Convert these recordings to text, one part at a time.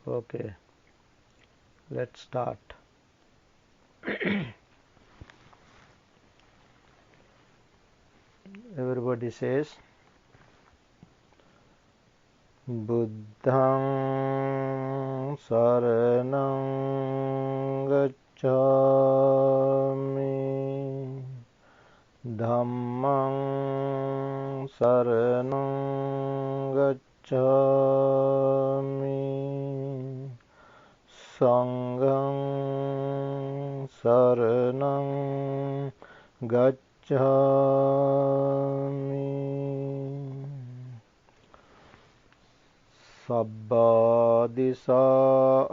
Okay, let's start. Everybody says Buddhaṃ saraṇaṃ gacchāmi, Dhammaṃ saraṇaṃ gacchāmi, Saṅghaṃ saraṇaṃ gacchāmi, Sabbādisā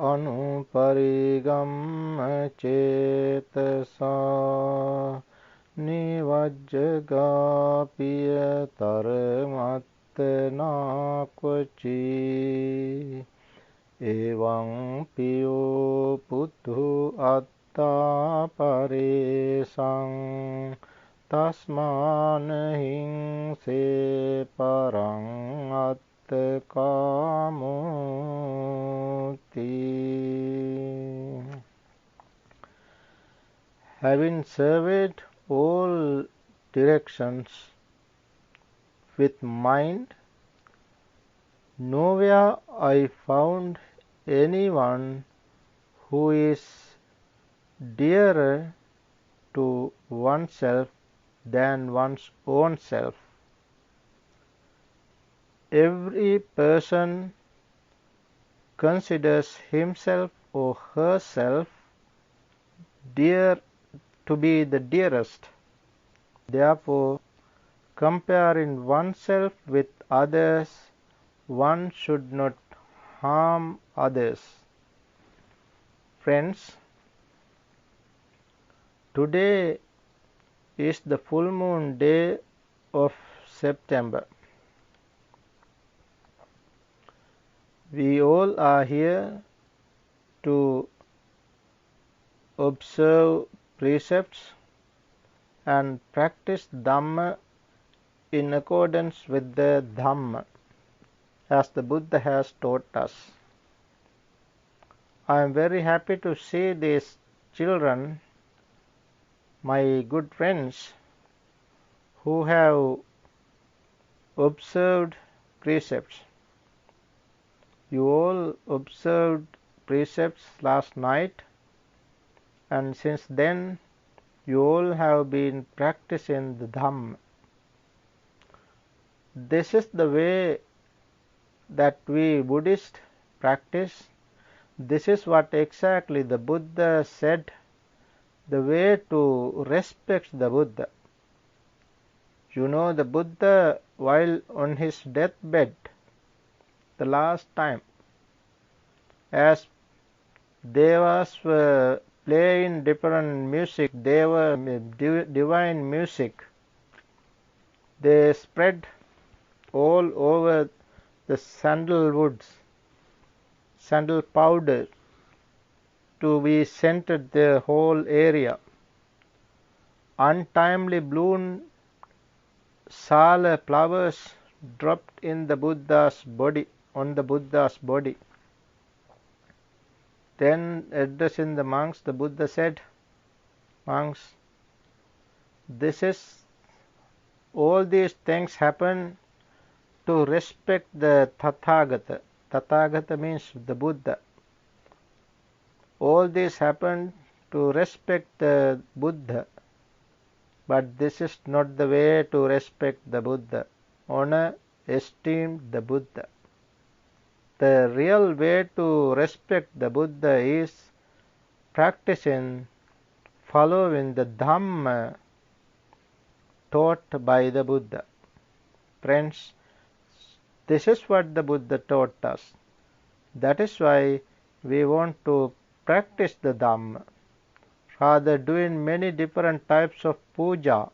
anuparigam cetasā nivajjagāpiya taramattana kvaci evaṃ piyo putthu attā paresaṃ tasmāna hiṃse paraṃ Kamoti. Having surveyed all directions with mind, nowhere I found anyone who is dearer to oneself than one's own self. Every person considers himself or herself dear to be the dearest. Therefore, comparing oneself with others, one should not harm others. Friends, today is the full moon day of September. We all are here to observe precepts and practice Dhamma in accordance with the Dhamma, as the Buddha has taught us. I am very happy to see these children, my good friends, who have observed precepts. You all observed precepts last night, and since then you all have been practicing the Dhamma. This is the way that we Buddhists practice. This is what exactly the Buddha said, the way to respect the Buddha. You know, the Buddha, while on his deathbed, the last time, as devas were playing different music, they were divine music, they spread all over the sandalwoods, sandal powder, to be scented the whole area. Untimely blown sala flowers dropped in the Buddha's body, on the Buddha's body. Then, addressing the monks, the Buddha said, "Monks, all these things happen to respect the Tathagata." Tathagata means the Buddha. All this happened to respect the Buddha, but this is not the way to respect the Buddha. Honor, esteem the Buddha. The real way to respect the Buddha is practicing, following the Dhamma taught by the Buddha. Friends, this is what the Buddha taught us. That is why we want to practice the Dhamma. Rather doing many different types of puja,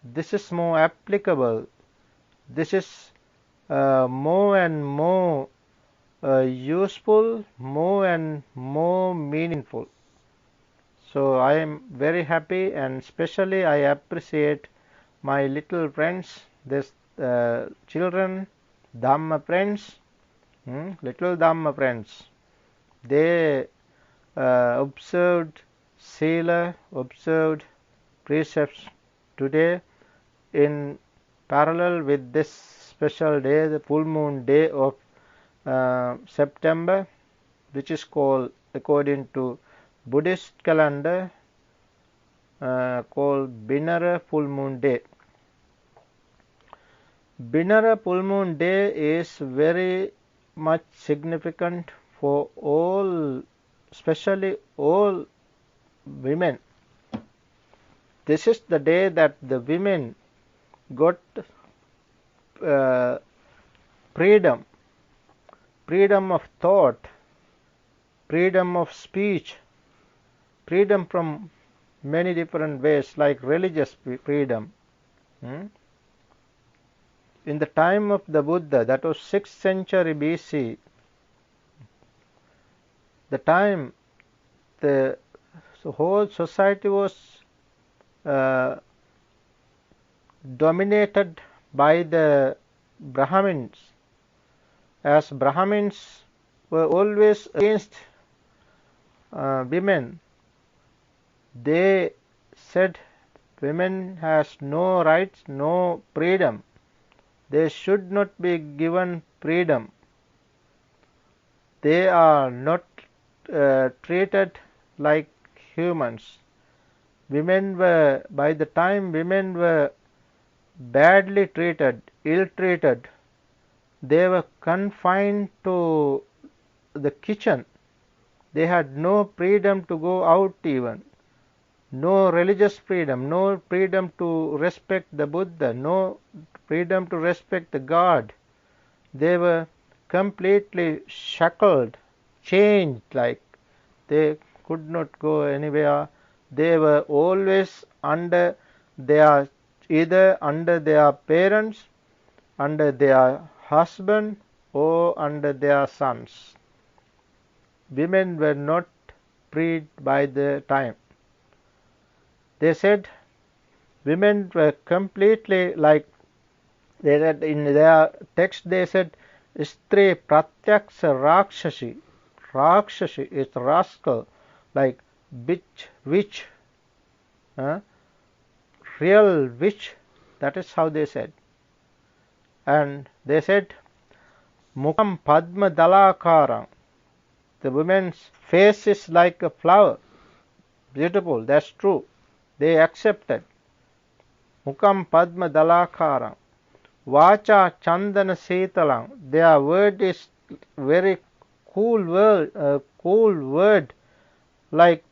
this is more applicable. This is more and more useful, more and more meaningful. So I am very happy, and especially I appreciate my little friends, this children, Dhamma friends, little Dhamma friends. They observed Sila, observed precepts today in parallel with this special day, the full moon day of September, which is called, according to Buddhist calendar, called Binara full moon day. Binara full moon day is very much significant for all, especially all women. This is the day that the women got freedom of thought, freedom of speech, freedom from many different ways, like religious freedom. In the time of the Buddha, that was 6th century BC, the time the whole society was dominated by the Brahmins, as Brahmins were always against women. They said women has no rights, no freedom. They should not be given freedom. They are not treated like humans. Women were, by the time women were badly treated, ill-treated, they were confined to the kitchen. They had no freedom to go out even. No religious freedom, no freedom to respect the Buddha, no freedom to respect the God. They were completely shackled, chained, like they could not go anywhere. They were always under their, either under their parents, under their husband, or under their sons. Women were not freed by the time. They said women were completely, like they said in their text, they said Stri Pratyaksa Rakshasi. Rakshasi is rascal, like witch, real witch. That is how they said. And they said Mukam Padma Dalakarang. The woman's face is like a flower. Beautiful, that's true. They accepted. Mukam Padma Dalakarang. Vacha Chandana Setalang. Their word is very cool word, like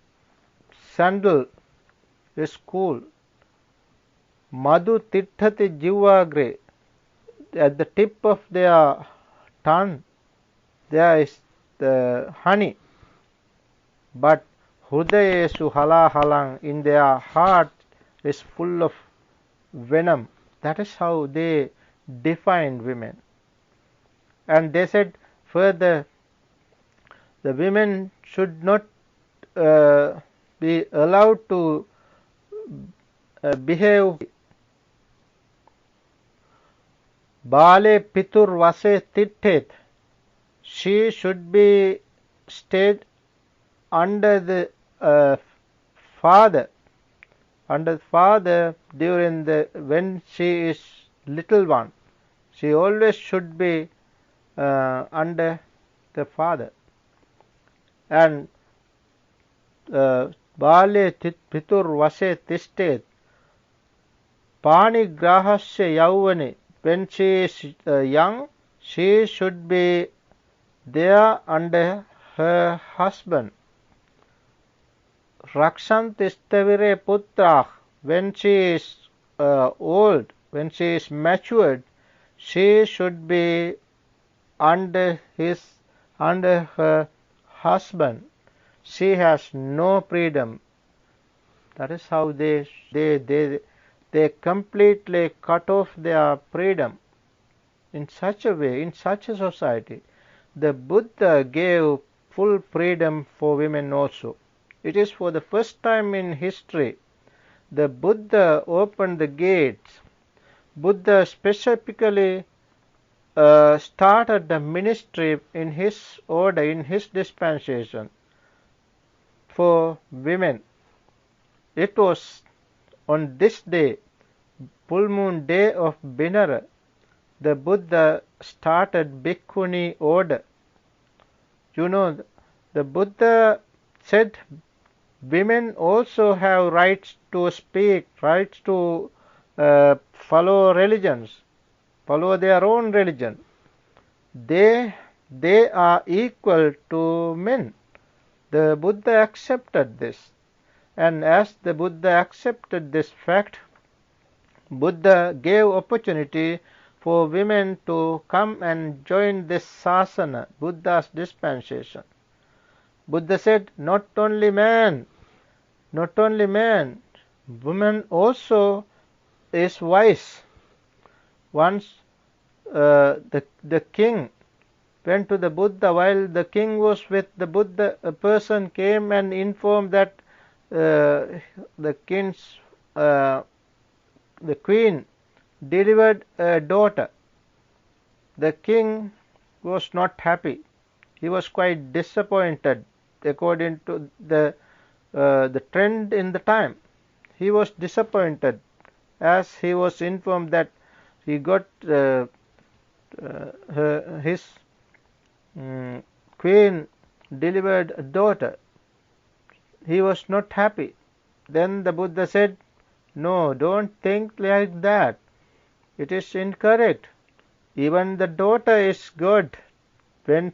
sandal is cool. Madhu Tithati Jivagre. At the tip of their tongue there is the honey. But Hudayesu Halahalang, in their heart is full of venom. That is how they defined women. And they said further, the women should not be allowed to behave. Bale Pitur Vase Tittet. She should be stayed under the father, during when she is little one. She always should be under the father. And Bale Pitur Vase Tistet. Pani Grahasya Yauvane. When she is young, she should be there under her husband. Rakshantistavire Putrah. When she is old, when she is matured, she should be under her husband. She has no freedom. That is how they completely cut off their freedom. In such a way, in such a society, the Buddha gave full freedom for women also. It is for the first time in history the Buddha opened the gates. Buddha specifically started the ministry in his order, in his dispensation for women. It was on this day, full moon day of Binara, the Buddha started Bhikkhuni Order. You know, the Buddha said women also have rights to speak, rights to follow religions, follow their own religion. They are equal to men. The Buddha accepted this, and as the Buddha accepted this fact, Buddha gave opportunity for women to come and join this sasana, Buddha's dispensation. Buddha said, not only man, woman also is wise. Once the king went to the Buddha. While the king was with the Buddha, a person came and informed that the queen delivered a daughter. The king was not happy. He was quite disappointed according to the trend in the time. He was disappointed as he was informed that he got his queen delivered a daughter. He was not happy. Then the Buddha said, no, don't think like that. It is incorrect. Even the daughter is good. When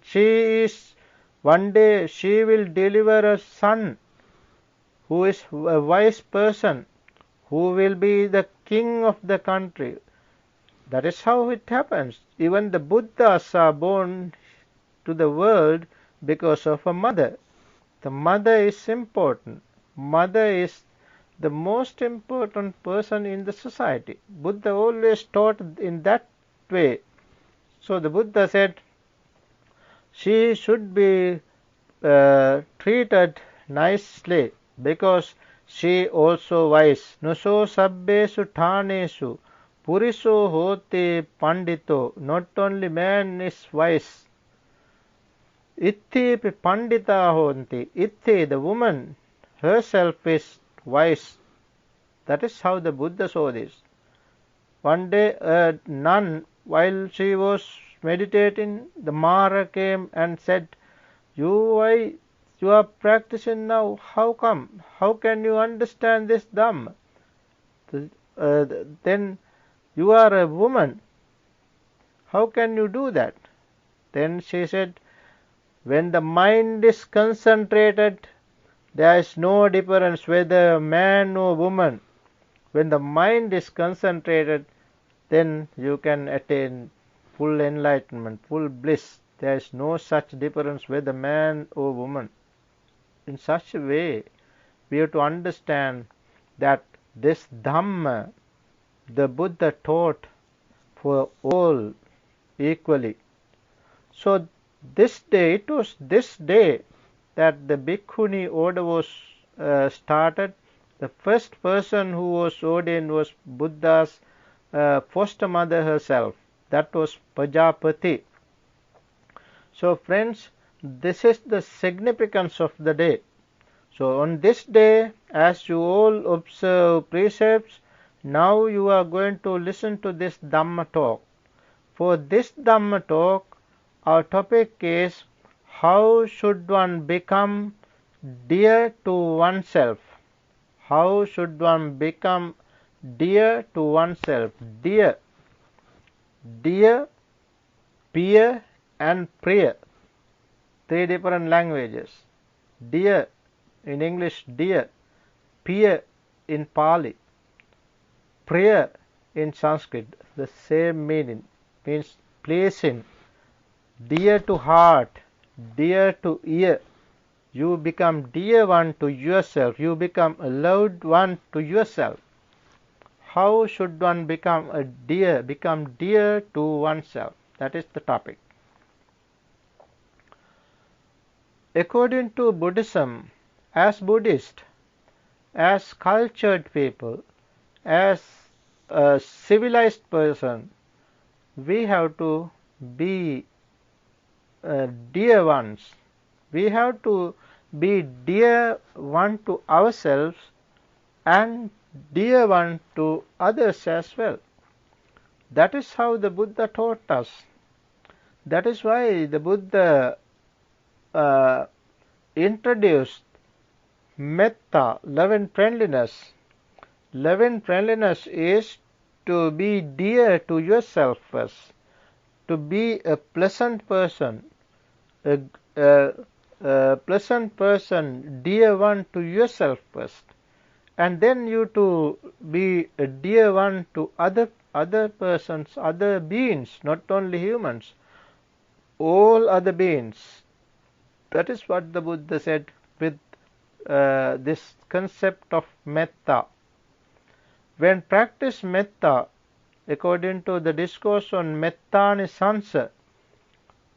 one day she will deliver a son who is a wise person, who will be the king of the country. That is how it happens. Even the Buddhas are born to the world because of a mother. The mother is important. Mother is the most important person in the society. Buddha always taught in that way. So the Buddha said she should be treated nicely because she also wise. Nuso sabbesu thanesu puriso hote pandito. Not only man is wise. Itti pandita honti. Itti, the woman herself is wise. That is how the Buddha saw this. One day a nun, while she was meditating, the Mara came and said, you are practicing now, how come? How can you understand this Dhamma? Then you are a woman. How can you do that? Then she said, when the mind is concentrated, there is no difference whether man or woman. When the mind is concentrated, then you can attain full enlightenment, full bliss. There is no such difference whether man or woman. In such a way, we have to understand that this Dhamma, the Buddha taught for all equally. So it was this day that the Bhikkhuni Order was started. The first person who was ordained was Buddha's foster mother herself. That was Pajapati. So friends, this is the significance of the day. So on this day, as you all observe precepts, now you are going to listen to this Dhamma talk. For this Dhamma talk, our topic is how should one become dear to oneself? How should one become dear to oneself? Dear, peer and priya. Three different languages. Dear in English, dear. Peer in Pali. Priya in Sanskrit. The same meaning. Means pleasing. Dear to heart. Dear to ear. You become dear one to yourself. You become a loved one to yourself. How should one become dear to oneself? That is the topic. According to Buddhism, as Buddhist, as cultured people, as a civilized person, we have to be dear ones. We have to be dear one to ourselves and dear one to others as well. That is how the Buddha taught us. That is why the Buddha introduced metta, love and friendliness. Love and friendliness is to be dear to yourself first, to be a pleasant person, a, a pleasant person, dear one to yourself first, and then you to be a dear one to other persons, other beings, not only humans, all other beings. That is what the Buddha said with this concept of metta. When practice metta, according to the discourse on Mettanisansa,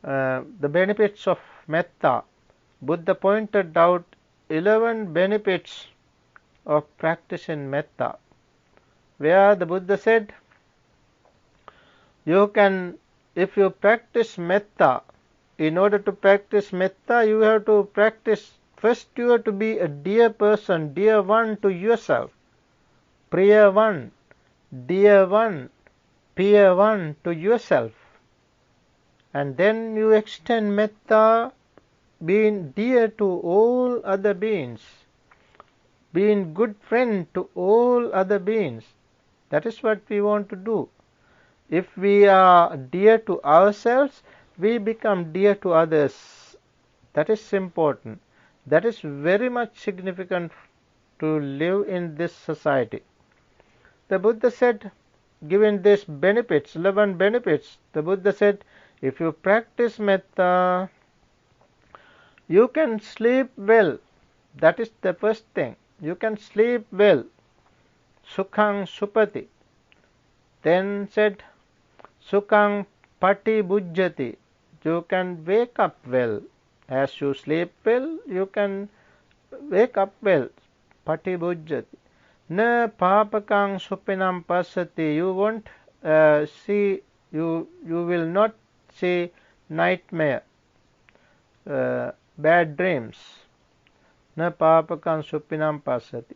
the benefits of metta, Buddha pointed out 11 benefits of practicing metta, where the Buddha said, you can, if you practice metta, in order to practice metta, you have to practice, first you have to be a dear person, dear one to yourself, priya one, dear one, peer one to yourself, and then you extend metta, being dear to all other beings, being good friend to all other beings. That is what we want to do. If we are dear to ourselves, we become dear to others. That is important. That is very much significant to live in this society. The Buddha said, given these benefits, 11 benefits, the Buddha said, if you practice metta, you can sleep well. That is the first thing. You can sleep well. Sukhang supati. Then said, Sukhang pati bujjati. You can wake up well. As you sleep well, you can wake up well. Pati bujjati. Na papakang supinam pasati. You won't see, you will not see nightmare, bad dreams. Na papakang supinam pasati.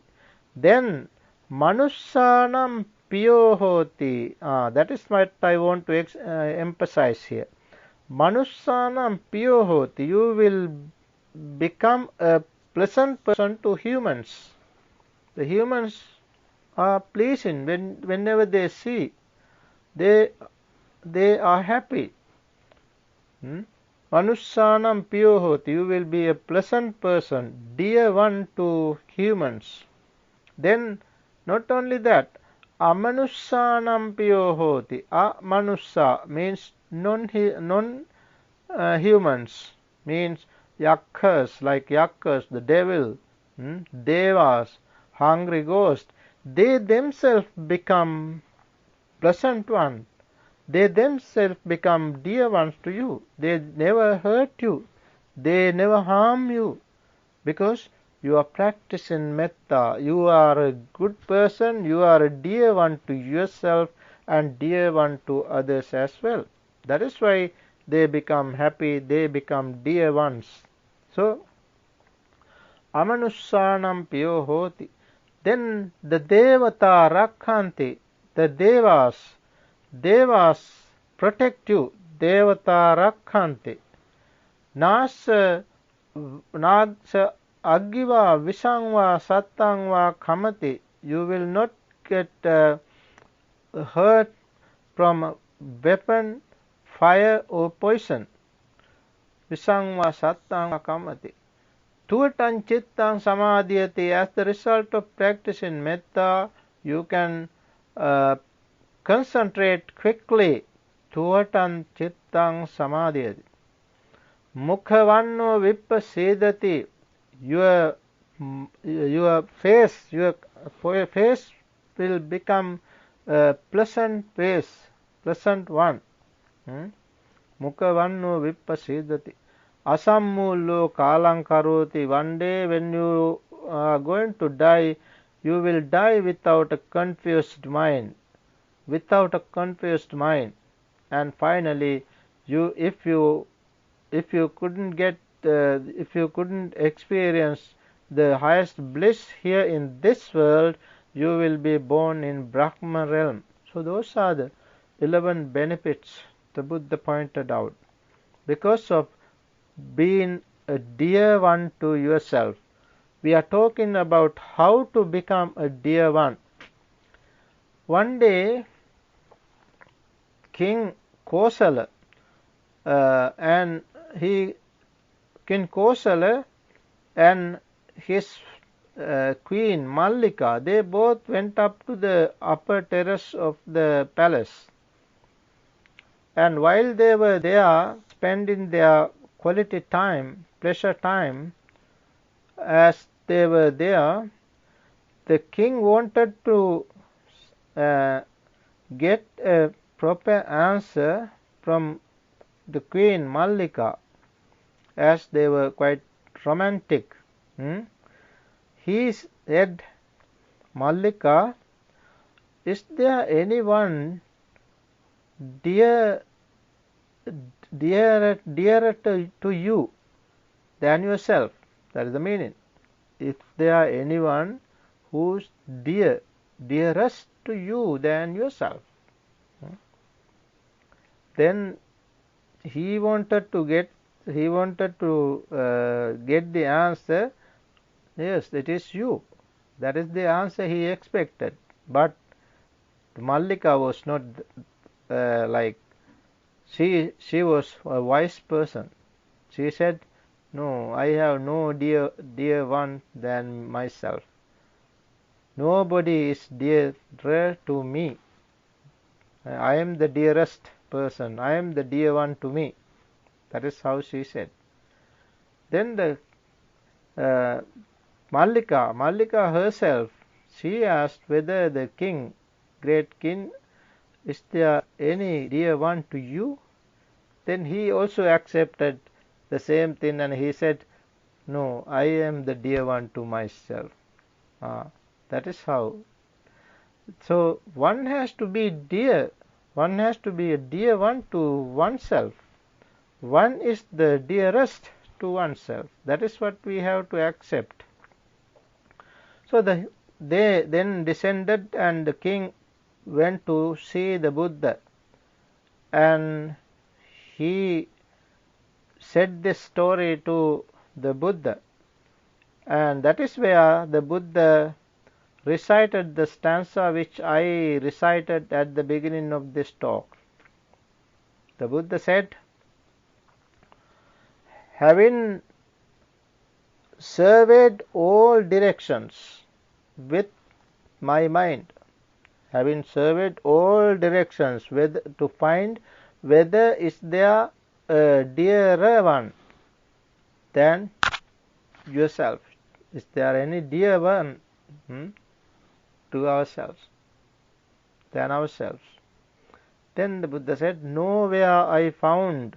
Then manussanam piyo hoti. That is what I want to emphasize here. Manussanam piyo hoti. You will become a pleasant person to humans. The humans are pleasing whenever they see. They are happy. Manussanam piyo hoti. You will be a pleasant person, dear one to humans. Then not only that, amanussanam piyo hoti. Amanussa means non-humans, means yakkhas, like yakkhas, the devil, devas, hungry ghosts. They themselves become pleasant ones. They themselves become dear ones to you. They never hurt you. They never harm you, because you are practicing metta. You are a good person. You are a dear one to yourself and dear one to others as well. That is why they become happy. They become dear ones. So, amanussanam piyo hoti. Then the devata rakhanti. The devas protect you. Devata rakhanti. Nasa agiva visangva sattangva kamati. You will not get hurt from weapon, fire or poison. Visangva sattangva kamati. Tuatan chittang samadhyati. As the result of practicing metta, you can concentrate quickly. Tuatan chittang samadhyati. Mukhavanno vippasedati. Your face will become a pleasant face, pleasant one. Mukhavanno vippasedati. Asammullo kalang karoti. One day when you are going to die, you will die without a confused mind. Without a confused mind. And finally, If you couldn't experience the highest bliss here in this world, you will be born in Brahma realm. So those are the 11 benefits the Buddha pointed out. Because of being a dear one to yourself, we are talking about how to become a dear one. One day, King Kosala King Kosala and his queen Mallika, they both went up to the upper terrace of the palace. And while they were there, spending their quality time, pleasure time, as they were there, the king wanted to get a proper answer from the queen Mallika, as they were quite romantic. He said, Mallika, is there anyone dearer to you than yourself? That is the meaning. If there are anyone who's dearest to you than yourself, then he wanted to get the answer. Yes, it is you. That is the answer he expected. But Mallika was not like she was a wise person. She said, no, I have no dear one than myself. Nobody is dearer to me. I am the dearest person. I am the dear one to me. That is how she said. Then the Mallika herself, she asked whether the king, great king, is there any dear one to you? Then he also accepted the same thing, and he said, no, I am the dear one to myself. That is how. So one has to be dear. One has to be a dear one to oneself. One is the dearest to oneself. That is what we have to accept. So they then descended, and the king went to see the Buddha, and he said this story to the Buddha, and that is where the Buddha recited the stanza which I recited at the beginning of this talk. The Buddha said, having surveyed all directions with my mind, having surveyed all directions to find whether is there a dearer one than yourself. Is there any dear one to ourselves than ourselves? Then the Buddha said, nowhere I found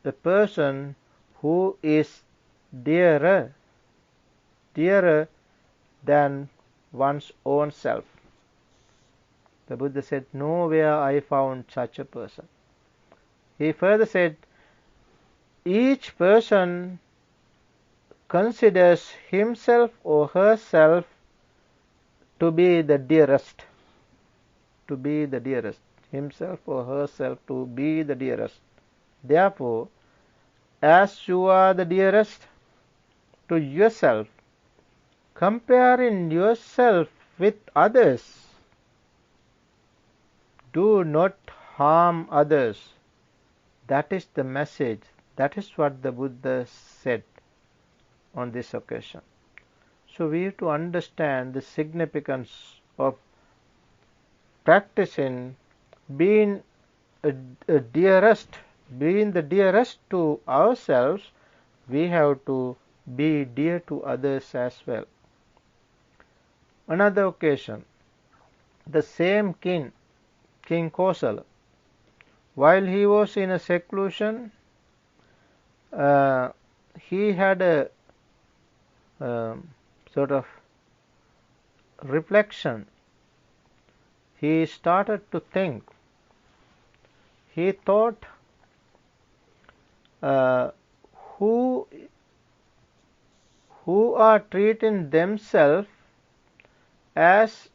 a person who is dearer than one's own self. The Buddha said, nowhere I found such a person. He further said, each person considers himself or herself to be the dearest. To be the dearest. Himself or herself to be the dearest. Therefore, as you are the dearest to yourself, comparing yourself with others, do not harm others. That is the message. That is what the Buddha said on this occasion. So we have to understand the significance of practicing being the dearest to ourselves. We have to be dear to others as well. Another occasion, the same king Kosala, while he was in a seclusion, he had a sort of reflection. He started to think. He thought uh, who are treating themselves as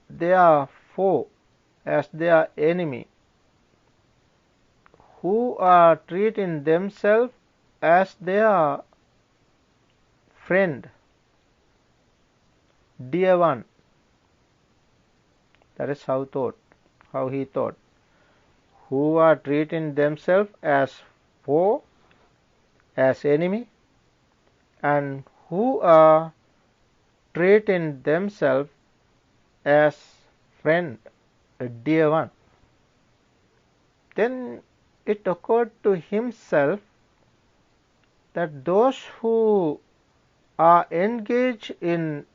their foe, as their enemy, who are treating themselves as their friend, dear one. That is how he thought. Who are treating themselves as foe, as enemy, and who are treating themselves as friend, a dear one. Then it occurred to himself that those who are engaged in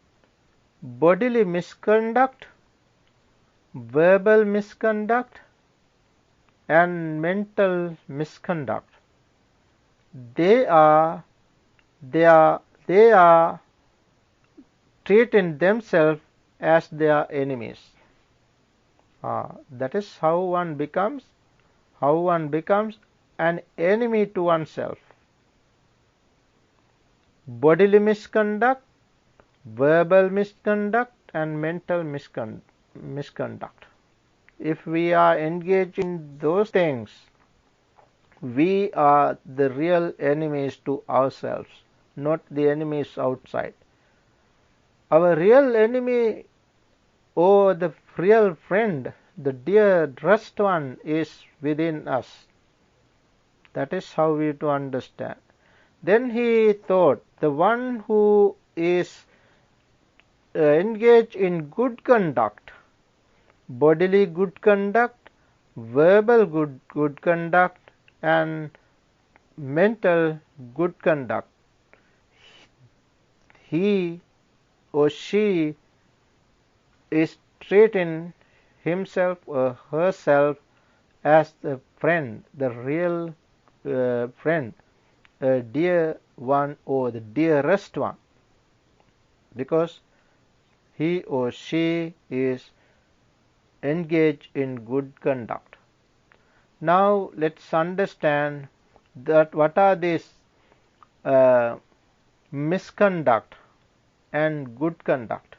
bodily misconduct, verbal misconduct, and mental misconduct, they are treating themselves as their enemies. That is how one becomes an enemy to oneself. Bodily misconduct, verbal misconduct, and mental misconduct. If we are engaged in those things, we are the real enemies to ourselves, not the enemies outside. Our real enemy, or the real friend, the dearest one, is within us. That is how we to understand. Then he thought, the one who is engaged in good conduct, bodily good conduct, verbal good conduct, and mental good conduct, he or she is treating himself or herself as the friend, the real friend, a dear one or the dearest one, because he or she is engaged in good conduct. Now let's understand that what are these misconduct and good conduct.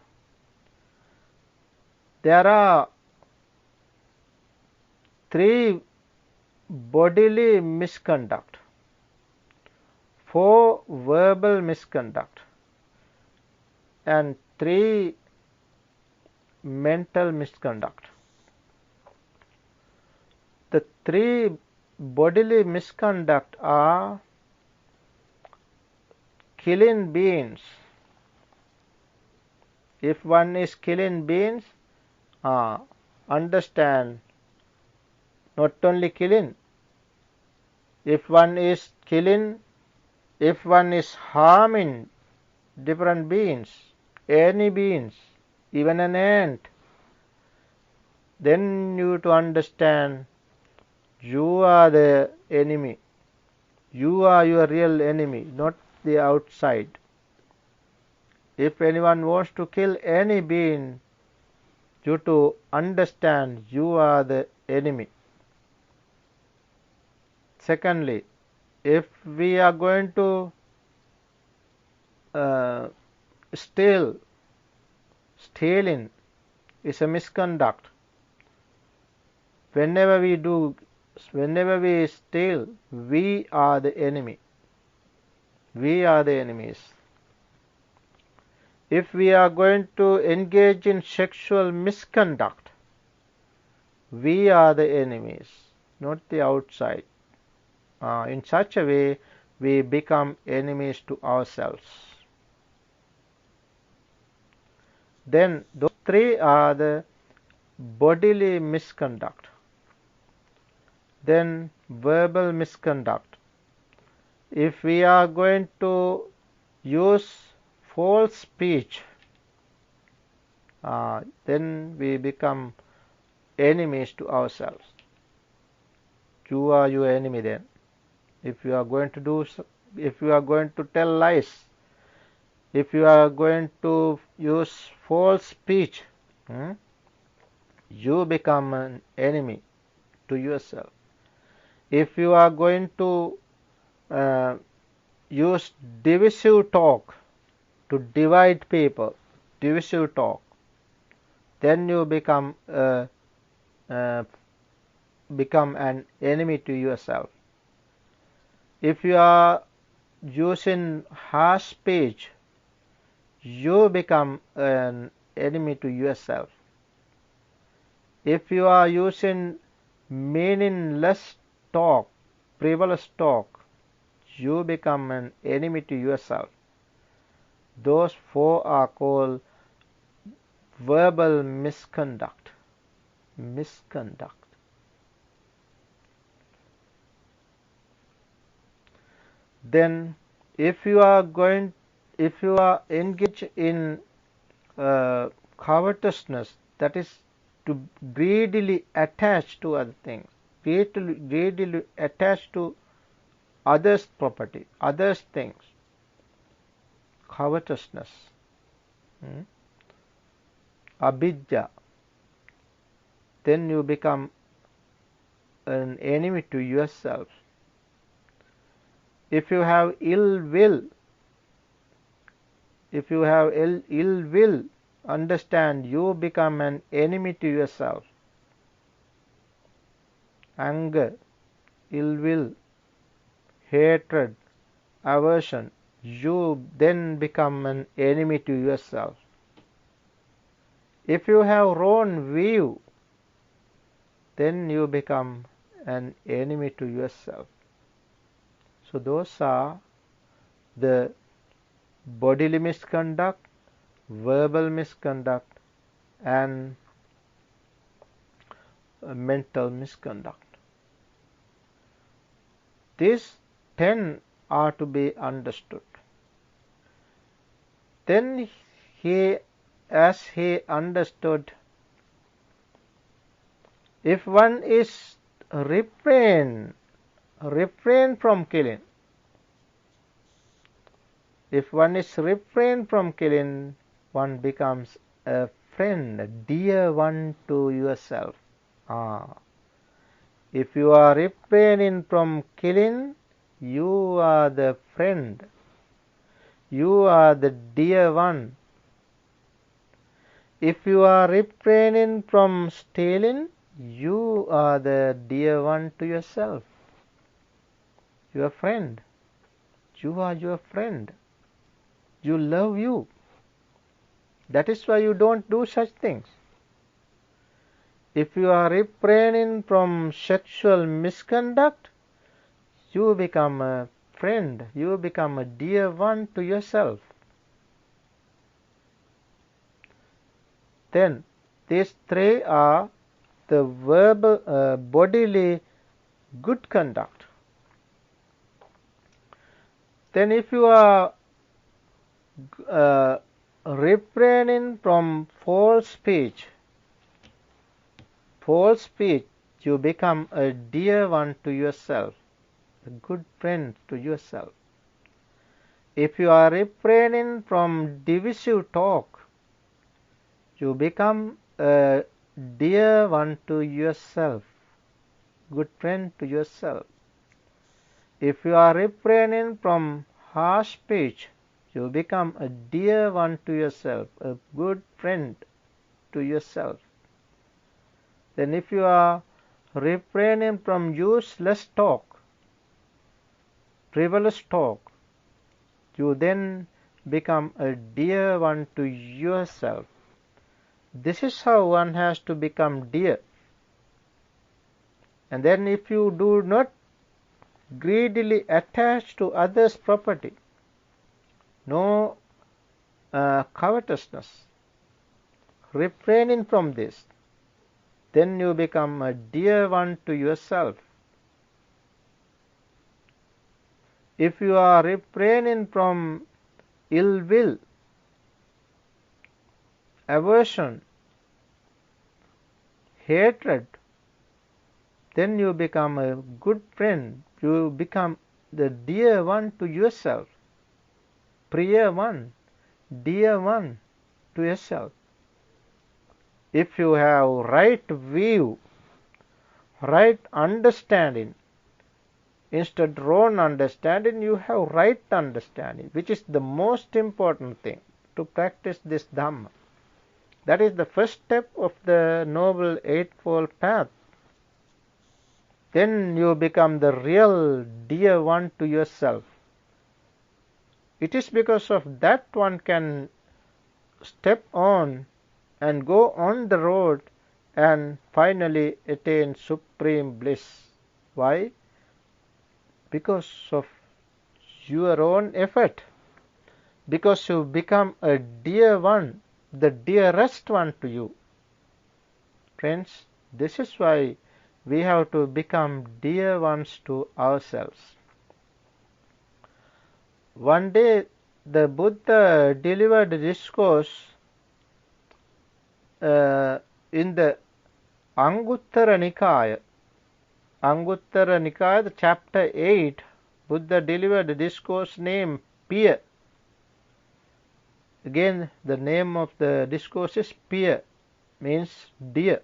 There are 3 bodily misconduct, 4 verbal misconduct, and 3 mental misconduct. The 3 bodily misconduct are killing beings. If one is killing beings, understand, not only killing, if one is killing, if one is harming different beings, any beings, even an ant, then you to understand you are the enemy. You are your real enemy, not the outside. If anyone wants to kill any being, you to understand you are the enemy. Secondly, if we are going to stealing is a misconduct. Whenever we steal, we are the enemy. We are the enemies. If we are going to engage in sexual misconduct, we are the enemies, not the outside. In such a way, we become enemies to ourselves. Then those 3 are the bodily misconduct. Then verbal misconduct. If we are going to use false speech, then we become enemies to ourselves. You are your enemy then. If you are going to tell lies, if you are going to use false speech, you become an enemy to yourself. If you are going to use divisive talk to divide people, divisive talk, then you become an enemy to yourself. If you are using harsh speech, you become an enemy to yourself. If you are using meaningless talk, frivolous talk, you become an enemy to yourself. Those four are called verbal misconduct. Misconduct. Then if you are engaged in covetousness, that is to greedily attach to other things, greedily attach to others' property, others' things, covetousness, abhijja, then you become an enemy to yourself. If you have ill will, understand, you become an enemy to yourself. Anger, ill will, hatred, aversion, you then become an enemy to yourself. If you have wrong view, then you become an enemy to yourself. So those are the bodily misconduct, verbal misconduct, and mental misconduct. These 10 are to be understood. Then as he understood, if one is refrain from killing, if one is refrain from killing, one becomes a friend, a dear one to yourself. If you are refraining from killing, you are the friend. You are the dear one. If you are refraining from stealing, you are the dear one to yourself. Your friend. You are your friend. You love you. That is why you don't do such things. If you are refraining from sexual misconduct, you become a friend. You become a dear one to yourself. Then these three are the verbal, bodily good conduct. Then if you are refraining from false speech, you become a dear one to yourself, a good friend to yourself. If you are refraining from divisive talk, you become a dear one to yourself, good friend to yourself. If you are refraining from harsh speech, you become a dear one to yourself, a good friend to yourself. Then if you are refraining from useless talk, frivolous talk, you then become a dear one to yourself. This is how one has to become dear. And then if you do not greedily attach to others' property, no covetousness, refraining from this, then you become a dear one to yourself. If you are refraining from ill will, aversion, hatred, then you become a good friend. You become the dear one to yourself, priya one, dear one to yourself. If you have right view, right understanding, Instead of wrong understanding, you have right understanding, which is the most important thing to practice this Dhamma. That is the first step of the Noble Eightfold Path. Then you become the real dear one to yourself. It is because of that one can step on and go on the road and finally attain supreme bliss. Why? Because of your own effort. Because you become a dear one, the dearest one to you. Friends, this is why we have to become dear ones to ourselves. One day the Buddha delivered a discourse in the Anguttara Nikaya. Anguttara Nikaya, chapter 8, Buddha delivered a discourse named Piya. Again, the name of the discourse is Piya, means dear,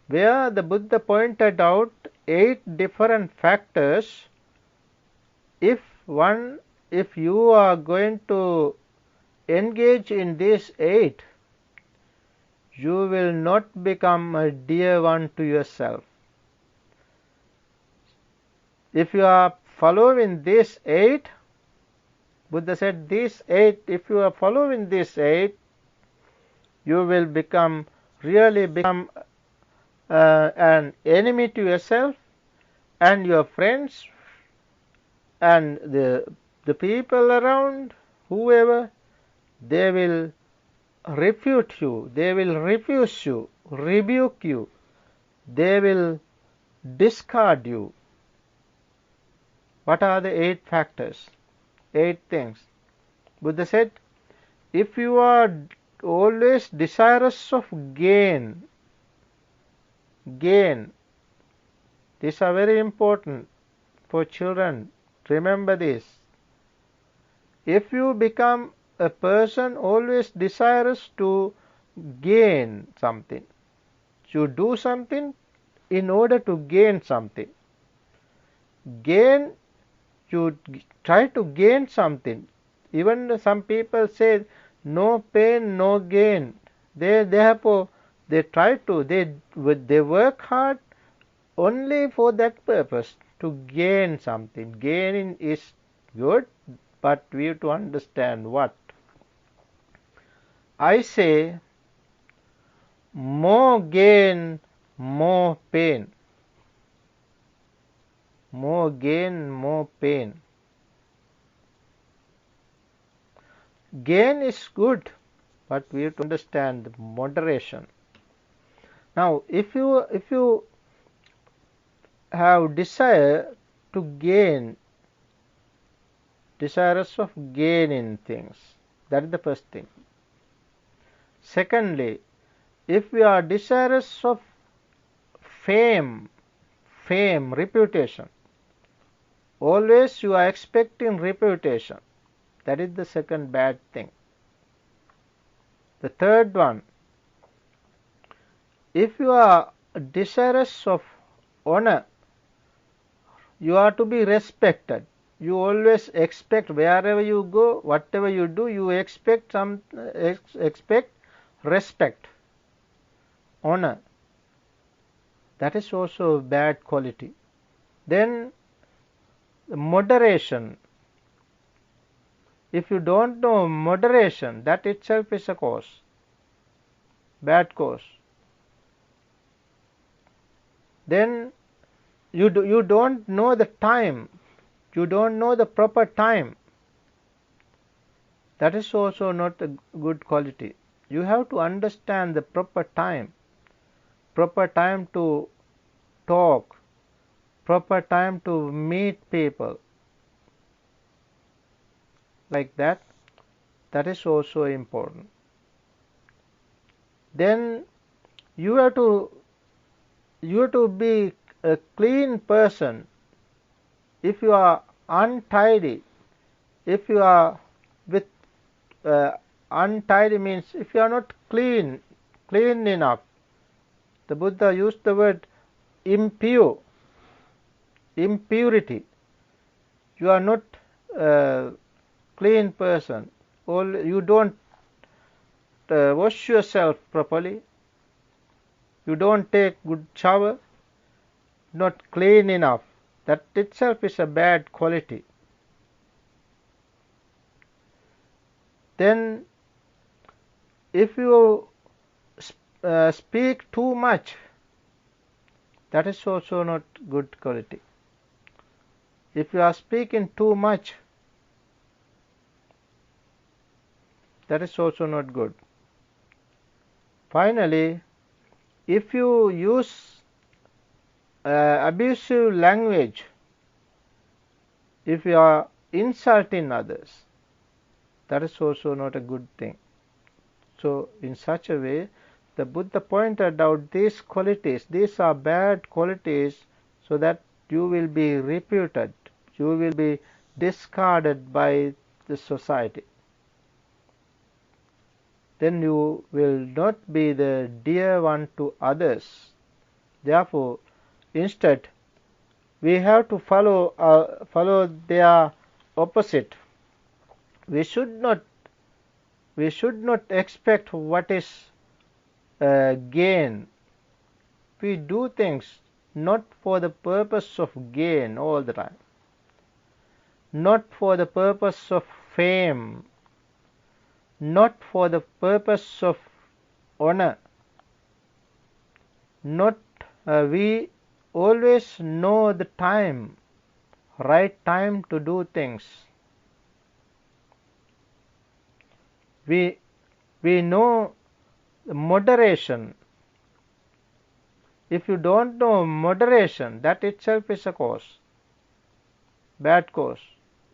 where the Buddha pointed out 8 different factors. If you are going to engage in these 8, you will not become a dear one to yourself. If you are following these 8, Buddha said these 8, if you are following these 8, you will really become an enemy to yourself and your friends and the people around, whoever, they will refute you, they will refuse you, rebuke you, they will discard you. What are the 8 factors? 8 things. Buddha said, if you are always desirous of gain, these are very important for children. Remember this. If you become a person always desirous to gain something, you do something in order to gain something. You try to gain something. Even some people say, no pain, no gain. They work hard only for that purpose, to gain something. Gaining is good, but we have to understand what. I say, more gain, more pain. More gain, more pain. Gain is good, but we have to understand the moderation. Now, if you have desire to gain, desirous of gaining things, that is the first thing. Secondly, if we are desirous of fame, reputation, always you are expecting reputation, that is the second bad thing. The third one, if you are desirous of honor, you are to be respected. You always expect, wherever you go, whatever you do, you expect respect, honor. That is also a bad quality. Then moderation. If you don't know moderation, that itself is a cause, bad cause. Then you don't know the time, you don't know the proper time. That is also not a good quality. You have to understand the proper time to talk, proper time to meet people, like that. That is also important. Then you have to be a clean person. If you are untidy, if you are with untidy means if you are not clean enough. The Buddha used the word impure. impurity. You are not a clean person. You don't wash yourself properly. You don't take good shower. Not clean enough. That itself is a bad quality. Then if you speak too much, that is also not good quality. If you are speaking too much, that is also not good. Finally, if you use abusive language, if you are insulting others, that is also not a good thing. So in such a way, the Buddha pointed out these qualities. These are bad qualities, so that you will be reputed, you will be discarded by the society. Then you will not be the dear one to others. Therefore, instead, we have to follow their opposite. We should not expect what is gain. We do things not for the purpose of gain all the time, not for the purpose of fame, not for the purpose of honor. Not we always know the time, right time to do things. We know moderation. If you don't know moderation, that itself is a cause, bad cause,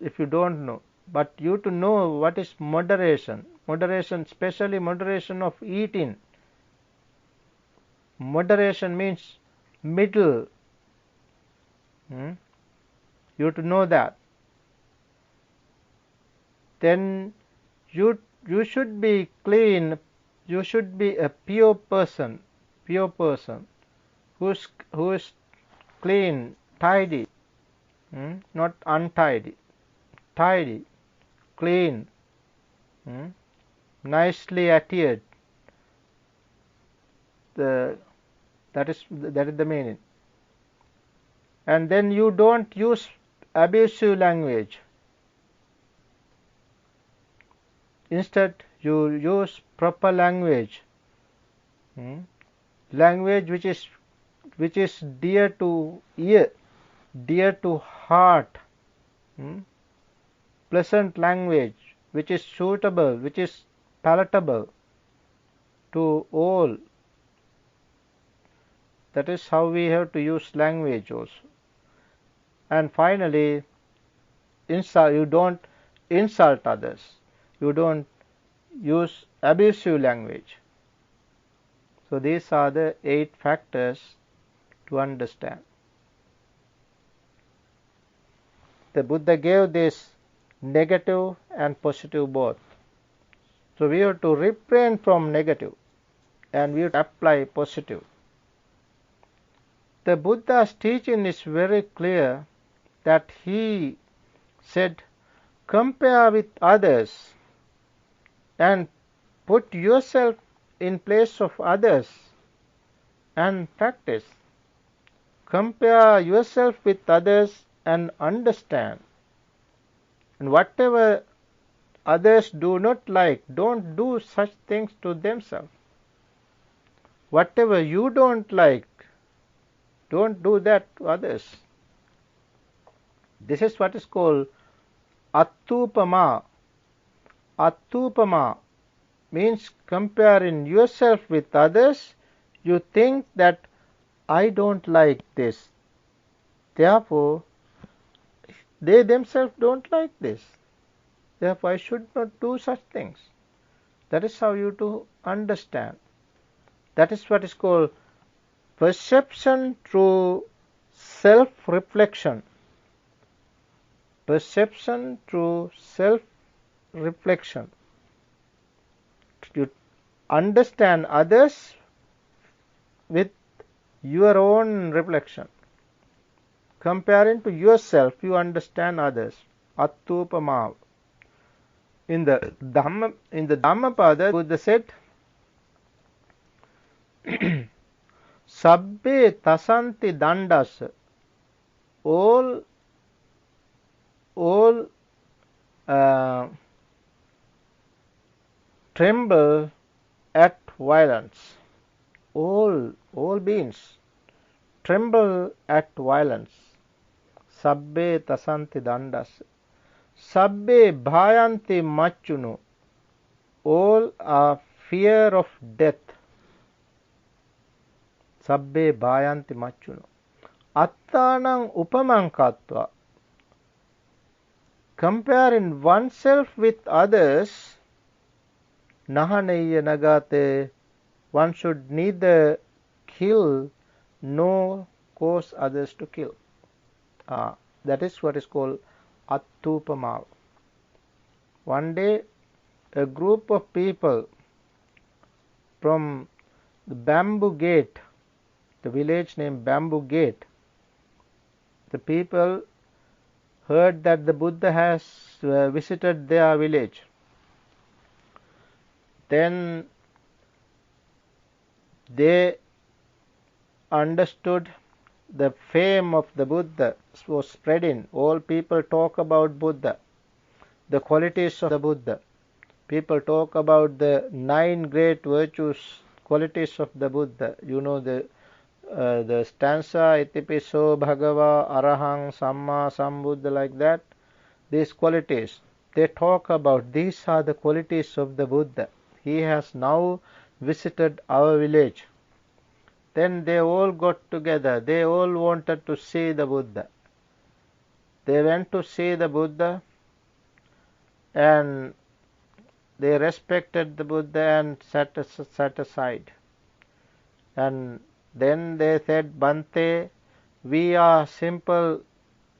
if you don't know. But you to know what is moderation. Moderation, especially moderation of eating. Moderation means middle. You to know that. Then you should be clean. You should be a pure person who is clean, tidy, not untidy, tidy, clean, nicely attired. That is the meaning. And then you don't use abusive language. Instead, you use proper language, language which is dear to ear, dear to heart, pleasant language which is suitable, which is palatable to all. That is how we have to use language also. And finally, you don't insult others. You don't use abusive language. So these are the 8 factors to understand. The Buddha gave this negative and positive both. So we have to refrain from negative and we have to apply positive. The Buddha's teaching is very clear that he said, compare with others and put yourself in place of others and practice. Compare yourself with others and understand. And whatever others do not like, don't do such things to themselves. Whatever you don't like, don't do that to others. This is what is called attupama. Attupama means comparing yourself with others. You think that I don't like this, therefore they themselves don't like this, therefore I should not do such things. That is how you to understand. That is what is called perception through self-reflection. Perception through self-reflection. You understand others with your own reflection. comparing to yourself, you understand others. Attupama. In the Dhammapada, Buddha said, Sabbe tasanti dandas. All tremble at violence. All beings tremble at violence. Sabbe tasanti dandas. Sabbe bhayanti machunu. All are fear of death. Sabbe bhayanti machunu. Attanang upamankatva. Comparing oneself with others, nahanaya nagate, one should neither kill nor cause others to kill. That is what is called attupama. One day, a group of people from the Bamboo Gate, the village named Bamboo Gate, the people heard that the Buddha has visited their village. Then they understood the fame of the Buddha was spreading. All people talk about Buddha, the qualities of the Buddha. People talk about the 9 great virtues, qualities of the Buddha. You know the stanza, Itipiso Bhagava Arahang Samma Sambuddha, like that. These qualities, they talk about, these are the qualities of the Buddha. He has now visited our village. Then they all got together. They all wanted to see the Buddha. They went to see the Buddha and they respected the Buddha and sat aside. And then they said, Bhante, we are simple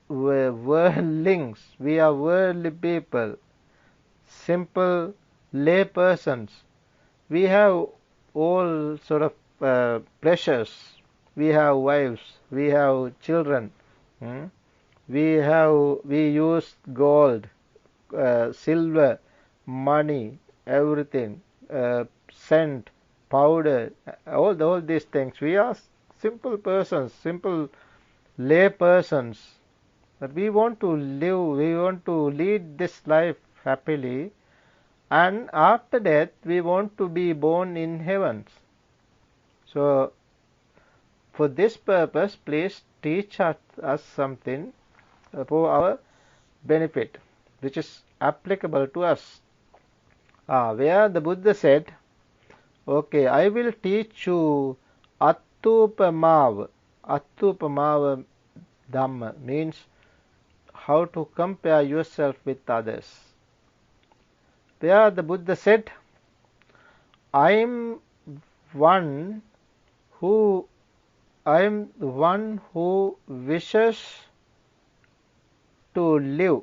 worldlings, we are worldly people, simple lay persons. We have all sort of pleasures. We have wives, we have children, we use gold, silver, money, everything, scent, powder, all these things. We are simple persons, simple lay persons. But we want to live, we want to lead this life happily, and after death we want to be born in heavens. So for this purpose, please teach us something for our benefit, which is applicable to us. Where the Buddha said, okay, I will teach you attupamav. Attupamav Dhamma means how to compare yourself with others. Where the Buddha said, I am the one who wishes to live,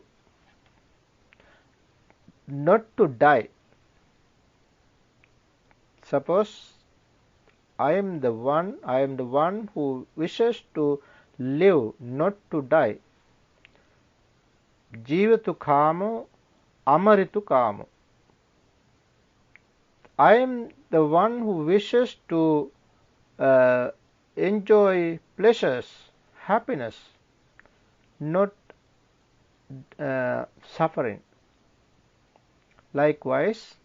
not to die. Suppose I am the one who wishes to live, not to die. Jivatu kamo, amaritu kamo. I am the one who wishes to enjoy pleasures, happiness, not suffering. Likewise,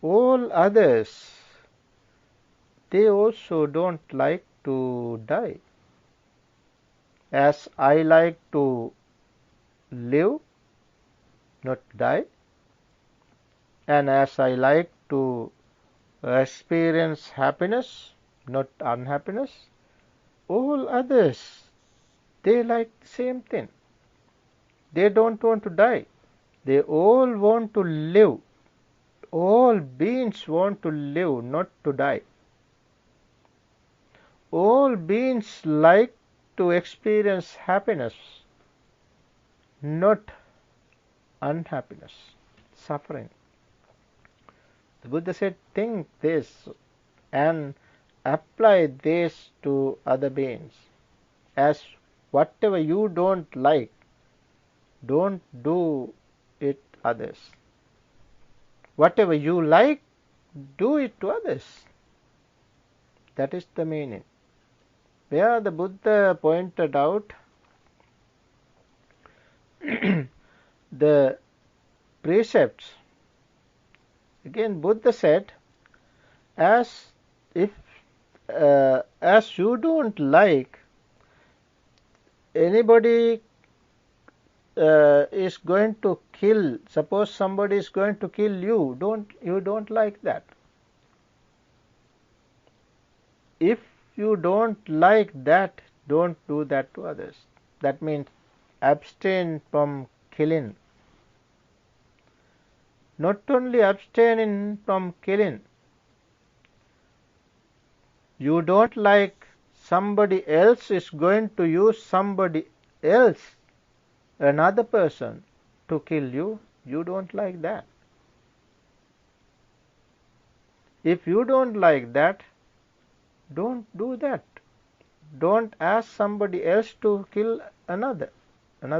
all others, they also don't like to die. As I like to live, not die, and as I like to experience happiness, not unhappiness, all others, they like the same thing. They don't want to die. They all want to live. All beings want to live, not to die. All beings like to experience happiness, not unhappiness, suffering. The Buddha said, think this and apply this to other beings. As Whatever you don't like, don't do it others. Whatever you like, do it to others. That is the meaning. Where the Buddha pointed out the precepts, again Buddha said, as you don't like anybody is going to kill, suppose somebody is going to kill you, you don't like that. If you don't like that, don't do that to others. That means abstain from killing. Not only abstaining from killing, you don't like somebody else is going to use somebody else, another person, to kill you, you don't like that. If you don't like that, don't do that. Don't ask somebody else to kill another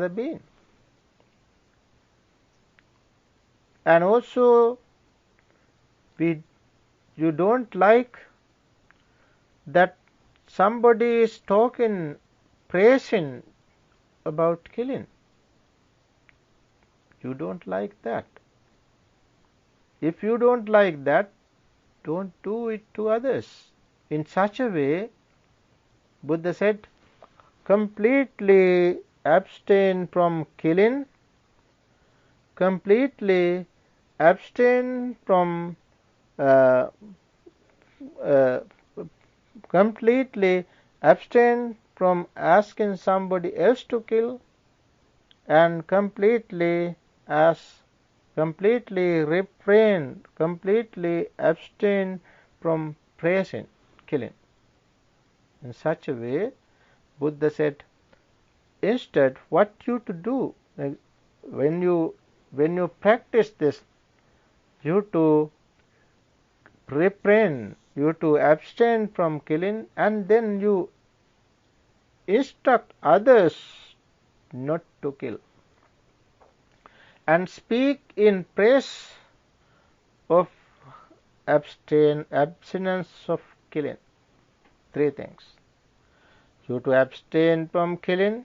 being. And also, you don't like that somebody is talking, praising about killing. You don't like that. If you don't like that, don't do it to others. In such a way, Buddha said, completely abstain from killing, completely abstain from asking somebody else to kill, and completely refrain, completely abstain from praising killing. In such a way, Buddha said, instead, what you to do, when you practice this, you to refrain, you to abstain from killing, and then you instruct others not to kill, and speak in praise of abstinence of killing. Three things. You to abstain from killing,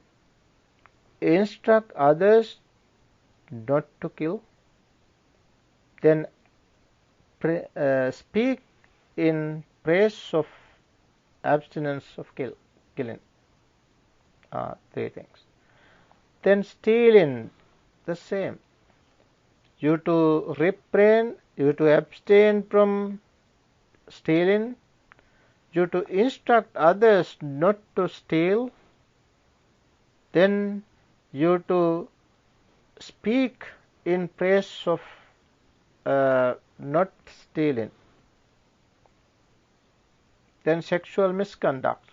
instruct others not to kill, then speak in praise of abstinence of killing. Three things. Then stealing, the same. You to refrain, you to abstain from stealing, you to instruct others not to steal, then you to speak in praise of not stealing. Then sexual misconduct.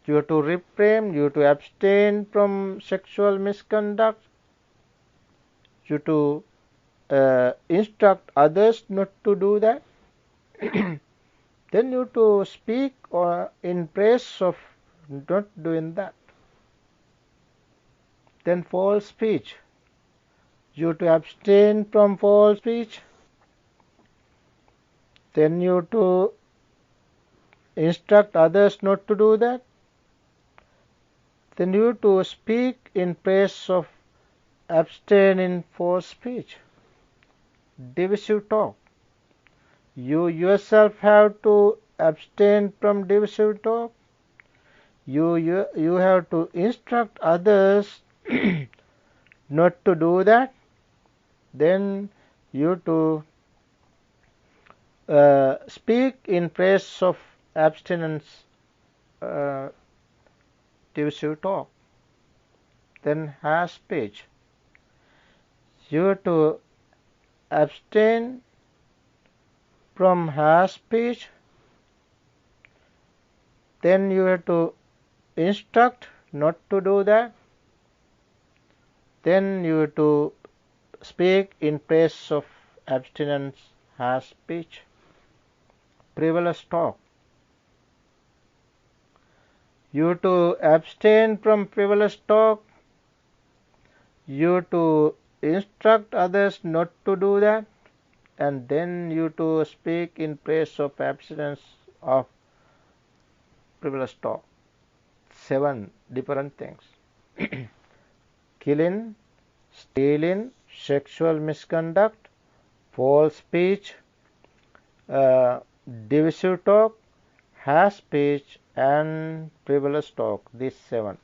You to refrain, you to abstain from sexual misconduct, you to instruct others not to do that, then you to speak in praise of not doing that. Then false speech. You to abstain from false speech, then you to instruct others not to do that, then you to speak in praise of abstaining false speech. Divisive talk. You yourself have to abstain from divisive talk. You have to instruct others not to do that. Then you to speak in praise of abstinence, divisive talk. Then harsh speech. You have to abstain from harsh speech. Then you have to instruct not to do that. Then you have to speak in praise of abstinence, harsh speech. Frivolous talk. You to abstain from frivolous talk, you to instruct others not to do that, and then you to speak in praise of abstinence of frivolous talk. 7 different things. Killing, stealing, sexual misconduct, false speech, divisive talk, harsh speech, and frivolous talk. These 7.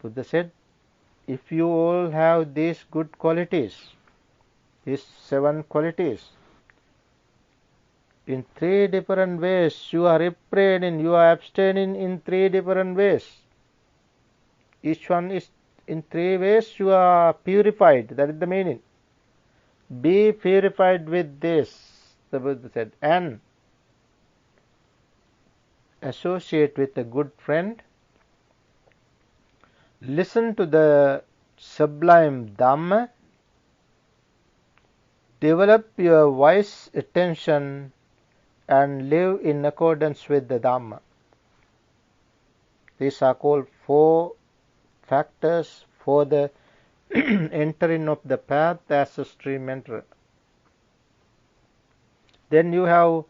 Buddha said, if you all have these good qualities, these 7 qualities, in 3 different ways you are refraining, you are abstaining in 3 different ways. Each one is in 3 ways you are purified. That is the meaning. Be purified with this, the Buddha said, and associate with a good friend. Listen to the sublime Dhamma. Develop your wise attention and live in accordance with the Dhamma. These are called 4 factors for the entering of the path as a stream enterer. Then you have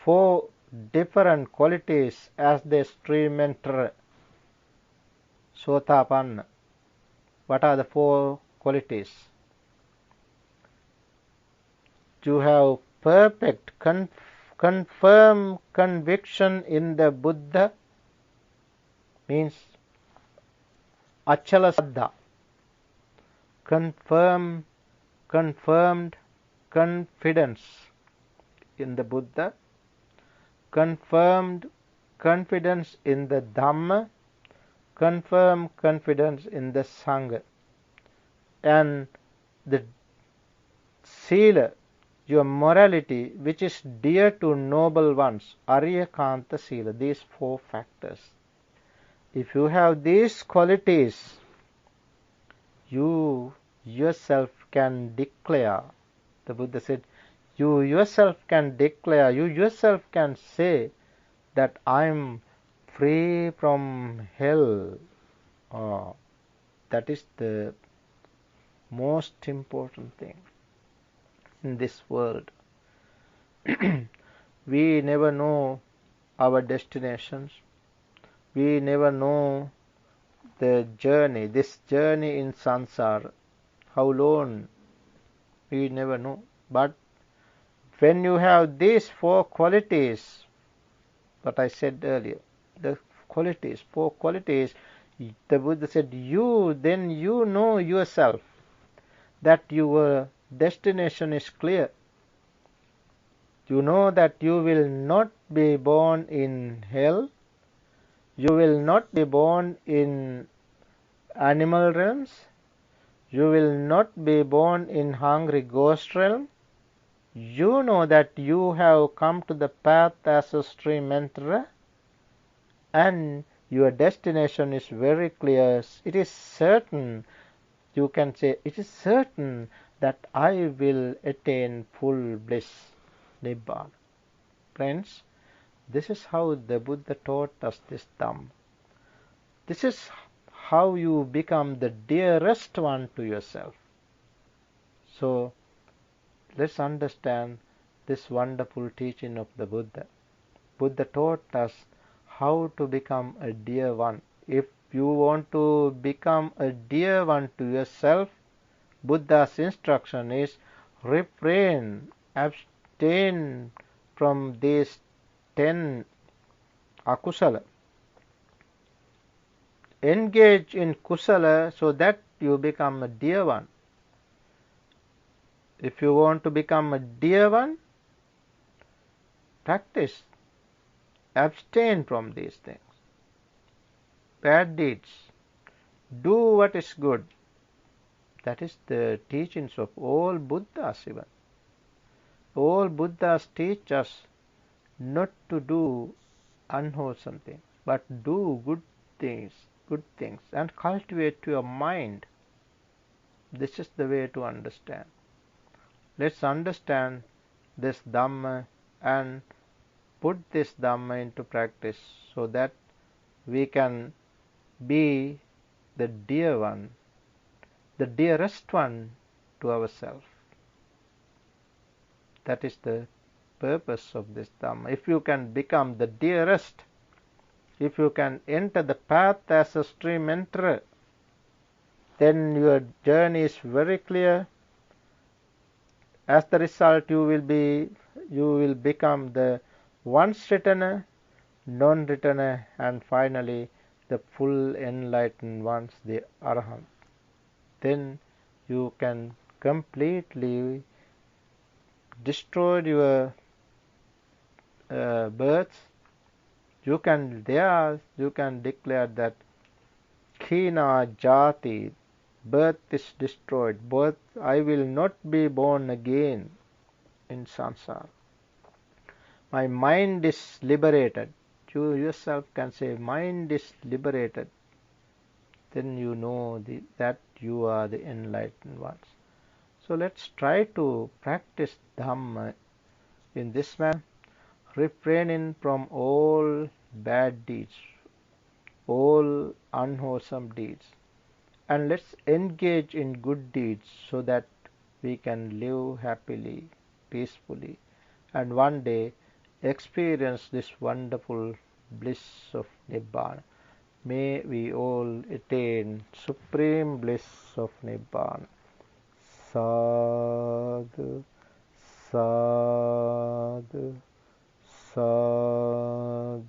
4 different qualities as the stream enterer. Sotapanna. What are the 4 qualities? To have perfect confirm conviction in the Buddha, means achala saddha, confirmed confidence in the Buddha, confirmed confidence in the Dhamma, confirmed confidence in the Sangha, and the Seela, your morality, which is dear to noble ones, Aryakanta Seela, these 4 factors. If you have these qualities, you yourself can declare, the Buddha said, you yourself can declare, you yourself can say that I am free from hell. That is the most important thing in this world. We never know our destinations. We never know the journey, this journey in samsara, how long, we never know. But when you have these 4 qualities, what I said earlier, the qualities, 4 qualities, the Buddha said, then you know yourself that your destination is clear. You know that you will not be born in hell, you will not be born in animal realms, you will not be born in hungry ghost realm. You know that you have come to the path as a stream enterer, and your destination is very clear. It is certain, you can say, it is certain that I will attain full bliss, Nibbana. Friends, this is how the Buddha taught us this Dhamma. This is how you become the dearest one to yourself. So, let's understand this wonderful teaching of the Buddha. Buddha taught us how to become a dear one. If you want to become a dear one to yourself, Buddha's instruction is refrain, abstain from these 10 akusala. Engage in kusala so that you become a dear one. If you want to become a dear one, practice, abstain from these things. Bad deeds. Do what is good. That is the teachings of all Buddhas even. All Buddhas teach us not to do unwholesome things, but do good things, and cultivate your mind. This is the way to understand. Let's understand this Dhamma and put this Dhamma into practice so that we can be the dear one, the dearest one to ourselves. That is the purpose of this Dhamma. If you can become the dearest, if you can enter the path as a stream enterer, then your journey is very clear. As the result, you will become the once returner, non-returner, and finally the full enlightened ones, the Arahant. Then you can completely destroy your births. You can declare that Khina Jati, birth is destroyed. I will not be born again in samsara. My mind is liberated. You yourself can say, mind is liberated. Then you know that you are the enlightened ones. So let's try to practice Dhamma in this manner, refraining from all bad deeds, all unwholesome deeds, and let's engage in good deeds so that we can live happily, peacefully, and one day experience this wonderful bliss of Nibbana. May we all attain supreme bliss of Nibbana. Sadhu, sadhu, sadhu.